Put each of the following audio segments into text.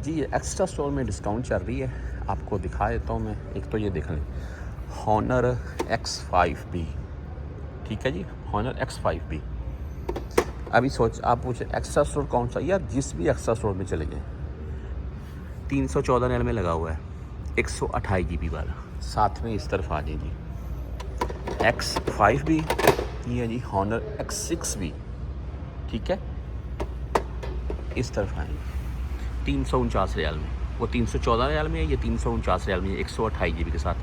जी ये extra store में discount चल रही है, आपको दिखा देता हूँ मैं। एक तो ये देख लें हॉनर X5B, ठीक है जी, हॉनर X5B। अभी सोच आप पूछे एक्स्ट्रा स्टोर कौन सा, यार जिस भी एक्स्ट्रा स्टोर में चले गए 314 रियल में लगा हुआ है 128 GB वाला। साथ में इस तरफ आ जाए जी X5B, ये है जी हॉनर X6B, ठीक है। इस तरफ आएंगे 349 रियाल में, वो 314 रियाल में है, ये 349 रियाल में 128 GB के साथ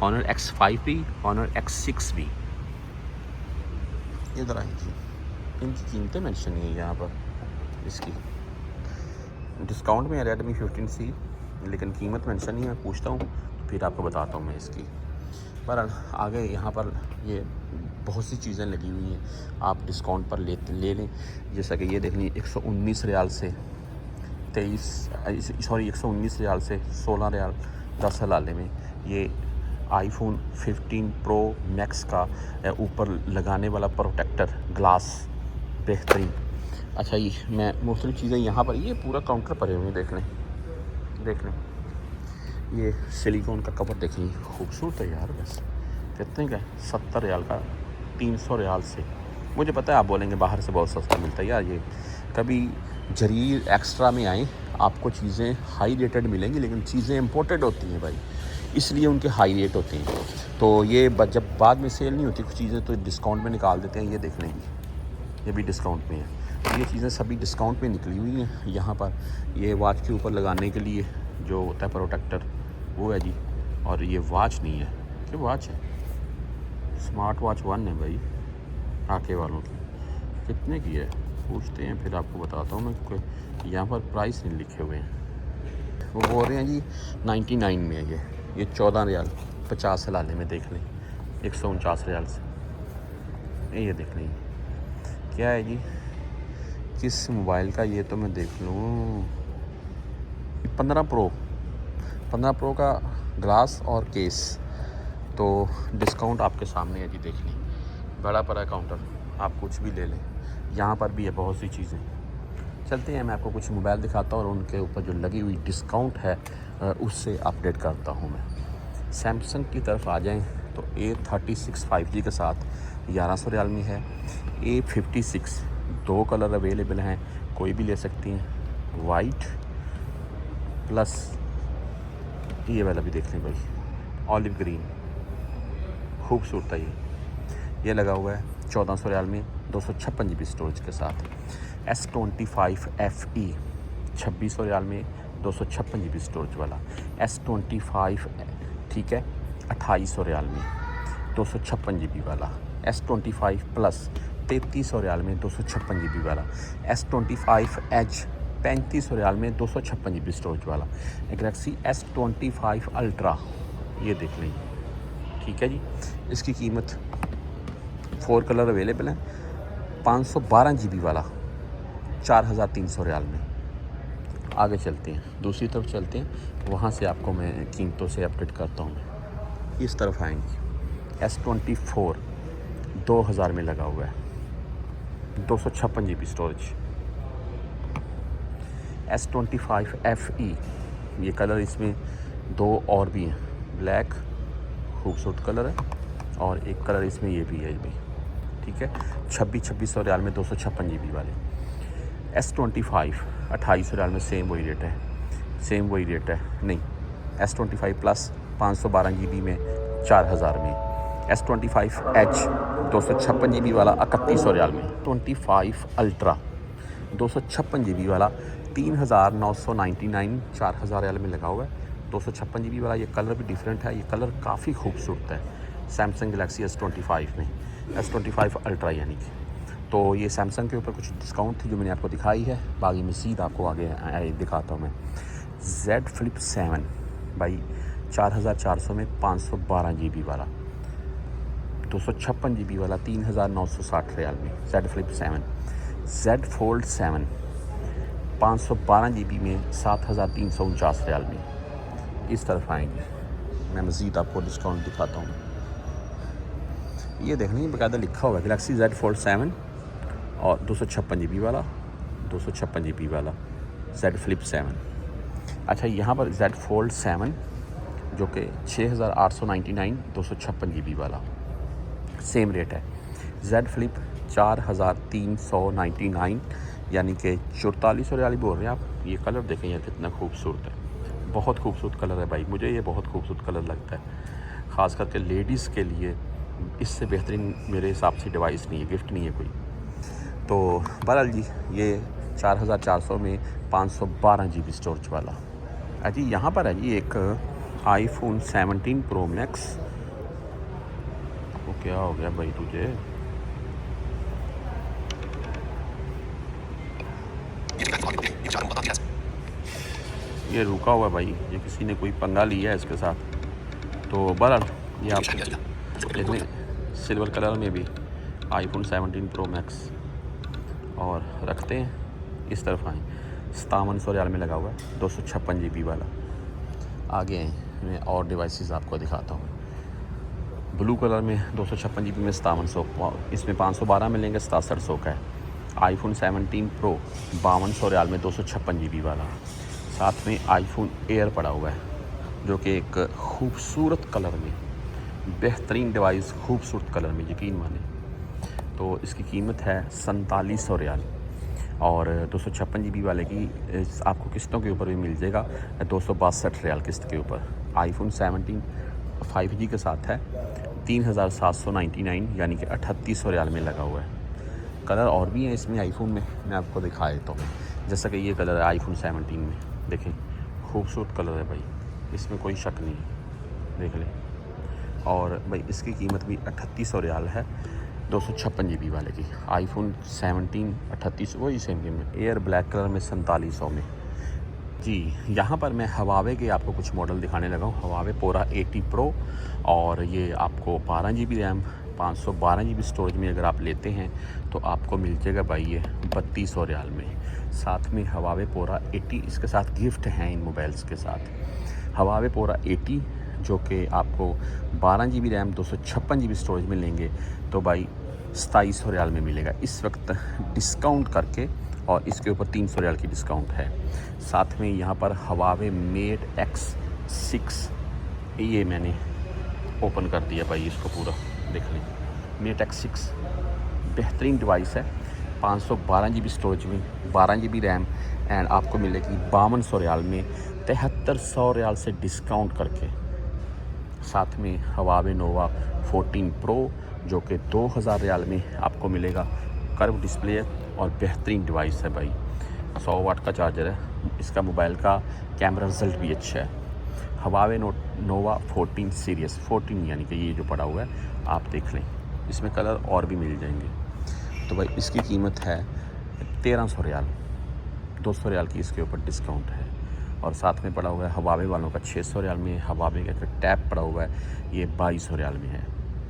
हॉनर X5B, हॉनर X6B। इधर आएँ जी, इनकी कीमतें मेंशन नहीं है यहाँ पर। इसकी डिस्काउंट में है Redmi 15C, लेकिन कीमत मेंशन नहीं है। मैं पूछता हूँ तो फिर आपको बताता हूँ मैं इसकी। पर आगे यहाँ पर ये बहुत सी चीज़ें लगी हुई हैं, आप डिस्काउंट पर ले लें। जैसा कि ये देख लीजिए 119 रियाल से 119 रियाल से 16 रियाल 10 हलाले में ये iPhone 15 Pro Max का ऊपर लगाने वाला प्रोटेक्टर ग्लास बेहतरीन। अच्छा ये मैं मुख्तलिफ़ चीज़ें यहाँ पर, ये पूरा काउंटर पड़े हुए हैं, देख लें। ये सिलिकॉन का कवर देख लीजिए, खूबसूरत है यार। बस कितने का है? 70 रियाल का, 300 रियाल से। मुझे पता है आप बोलेंगे बाहर से बहुत सस्ता मिलता है यार। ये कभी जरीर एक्स्ट्रा में आए आपको चीज़ें हाई रेटेड मिलेंगी, लेकिन चीज़ें इम्पोर्टेड होती हैं भाई, इसलिए उनके हाई रेट होते हैं। तो ये जब बाद में सेल नहीं होती कुछ चीज़ें तो डिस्काउंट में निकाल देते हैं। ये देख लेंगे, ये भी डिस्काउंट में है। ये चीज़ें सभी डिस्काउंट में निकली हुई हैं। यहाँ पर ये वॉच के ऊपर लगाने के लिए जो होता है प्रोटेक्टर, वो है जी। और ये वॉच नहीं है, ये वॉच है, स्मार्ट वॉच 1 है भाई, आके वालों की। कितने की है पूछते हैं, फिर आपको बताता हूँ मैं। यहाँ पर प्राइस नहीं लिखे हुए हैं। वो बोल रहे हैं जी 99 में है ये 14 रियाल 50 हलाले में। देख लें 149 रियाल से। ये देख लें क्या है जी, किस मोबाइल का, ये तो मैं देख लूँ। 15 प्रो का ग्लास और केस, तो डिस्काउंट आपके सामने है जी। देख लें बड़ा पड़ा काउंटर, आप कुछ भी ले लें। यहाँ पर भी है बहुत सी चीज़ें। चलते हैं, मैं आपको कुछ मोबाइल दिखाता हूँ और उनके ऊपर जो लगी हुई डिस्काउंट है उससे अपडेट करता हूँ मैं। सैमसंग की तरफ आ जाएं तो A36 5G के साथ 1100 रियाल में है। A56 2 कलर अवेलेबल हैं, कोई भी ले सकती हैं, वाइट प्लस ये वाला भी देख लें भाई, ऑलिव ग्रीन, खूबसूरत है ये लगा हुआ है 1400 रियाल में 256 GB स्टोरेज के साथ। S25 FE 2600 रियाल में 256 GB स्टोरेज वाला। S25 ठीक है 2800 रियाल में 256 GB वाला। S25 प्लस 3300 रियाल में 256 GB वाला। S25 Edge 3500 रियाल में 256 GB स्टोरेज वाला। गैलेक्सी S25 अल्ट्रा ये देख लें, ठीक है जी। इसकी कीमत 4 कलर अवेलेबल हैं, 512 GB वाला 4300 रियाल में। आगे चलते हैं, दूसरी तरफ चलते हैं, वहाँ से आपको मैं कीमतों से अपडेट करता हूँ। इस तरफ आएंगे S24 2000 में लगा हुआ है, 256 GB स्टोरेज। S25 FE ये कलर, इसमें 2 और भी हैं, ब्लैक खूबसूरत कलर है, और एक कलर इसमें ये भी है भी, ठीक है। 2600 रियाल में 256 GB वाले। S25 2800 रियाल में सेम वही रेट है, नहीं S25 प्लस 512 GB में 4000 में। S25 H 256 GB वाला 3100 रियाल में। 25 अल्ट्रा 256 GB वाला 3999 4000 रियाल में लगा हुआ है। 256 GB वाला, ये कलर भी डिफरेंट है, ये कलर काफ़ी खूबसूरत है सैमसंग गैलेक्सी S25 में, S25 अल्ट्रा यानी कि। तो ये सैमसंग के ऊपर कुछ डिस्काउंट थी जो मैंने आपको दिखाई है, बाकी मज़ीद आपको आगे दिखाता हूँ मैं। Z Flip 7 भाई 4400 में 512 GB वाला, 256 GB वाला 3960 रियाल में Z Flip 7। Z Fold 7 512 GB में 7349 रियाल में। इस तरफ आएंगे, मैं मज़ीद आपको डिस्काउंट दिखाता हूँ। ये देखने बाकायदा लिखा हुआ है गैलेक्सी Z Fold 7 और 256 GB वाला Z Flip 7। अच्छा, यहाँ पर Z Fold 7 जो कि 6899 256 GB वाला सेम रेट है। Z Flip 4399 यानी कि 4400 रियाल बोल रहे हैं आप। ये कलर देखें यार कितना खूबसूरत है, बहुत खूबसूरत कलर है भाई, मुझे ये बहुत खूबसूरत कलर लगता है। ख़ास करके लेडीज़ के लिए इससे बेहतरीन मेरे हिसाब से डिवाइस नहीं है, गिफ्ट नहीं है कोई। तो बहरहाल जी ये 4400 में 512 GB स्टोरेज वाला। जी यहाँ पर है जी एक iPhone 17 Pro Max। वो क्या हो गया भाई तुझे? ये रुका हुआ भाई, ये किसी ने कोई पंगा लिया है इसके साथ। तो बहरहाल ये आप देख लें सिल्वर कलर में भी iPhone 17 Pro Max। और रखते हैं इस तरफ आए, 5700 रियाल में लगा हुआ है 256 GB वाला। आगे मैं और डिवाइसेस आपको दिखाता हूँ। ब्लू कलर में 256 GB में 5700, इसमें 512 मिलेंगे, 6700 का है। iPhone 17 Pro 5200 रियाल में 256 GB वाला। साथ में iPhone Air पड़ा हुआ है जो कि एक खूबसूरत कलर में, बेहतरीन डिवाइस, खूबसूरत कलर में, यकीन माने। तो इसकी कीमत है 4700 रियाल। और 256 GB वाले की आपको किस्तों के ऊपर भी मिल जाएगा 262 रियाल किस्त के ऊपर। iPhone 17 5G के साथ है 3799 यानी कि 3800 रियाल में लगा हुआ है। कलर और भी हैं इसमें आईफोन में, मैं आपको दिखा देता हूँ। जैसा कि ये कलर है iPhone 17 में, देखें खूबसूरत कलर है भाई, इसमें कोई शक नहीं है, देख लें। और भाई इसकी कीमत भी 3800 रियाल है 256 GB वाले की। iPhone 17 3800 वही सेम कीमत। एयर ब्लैक कलर में 4700 में जी। यहाँ पर मैं हवावे के आपको कुछ मॉडल दिखाने लगा हूँ। हवावे पोरा 80 Pro और ये आपको 12 GB रैम 512 GB स्टोरेज में अगर आप लेते हैं तो आपको मिल जाएगा भाई ये 3200 रियाल में। साथ में हवावे पोरा 80 इसके साथ गिफ्ट हैं इन मोबाइल्स के साथ। हवावे पोरा 80 जो कि आपको 12 GB रैम 256 GB स्टोरेज में लेंगे तो भाई 2700 रियाल में मिलेगा इस वक्त डिस्काउंट करके, और इसके ऊपर 300 रियाल की डिस्काउंट है। साथ में यहाँ पर हवावे मेट X6, ये मैंने ओपन कर दिया भाई इसको पूरा, देख लें। मेट X6 बेहतरीन डिवाइस है, 512 GB स्टोरेज में, 12 GB रैम, एंड आपको मिलेगी 5200 रियाल में 7300 रियाल से डिस्काउंट करके। साथ में हवावे नोवा 14 Pro जो कि 2000 रियाल में आपको मिलेगा। कर्व डिस्प्ले और बेहतरीन डिवाइस है भाई, 100 वाट का चार्जर है, इसका मोबाइल का कैमरा रिजल्ट भी अच्छा है। हवावे नोवा 14 सीरीज़ 14 यानी कि ये जो पड़ा हुआ है आप देख लें, इसमें कलर और भी मिल जाएंगे। तो भाई इसकी कीमत है 1300 रियाल, 200 रियाल की इसके ऊपर डिस्काउंट है। और साथ में पड़ा हुआ है हवावे वालों का 600 रियाल में। हवावे का टैब पड़ा हुआ है ये 2200 रियाल में है।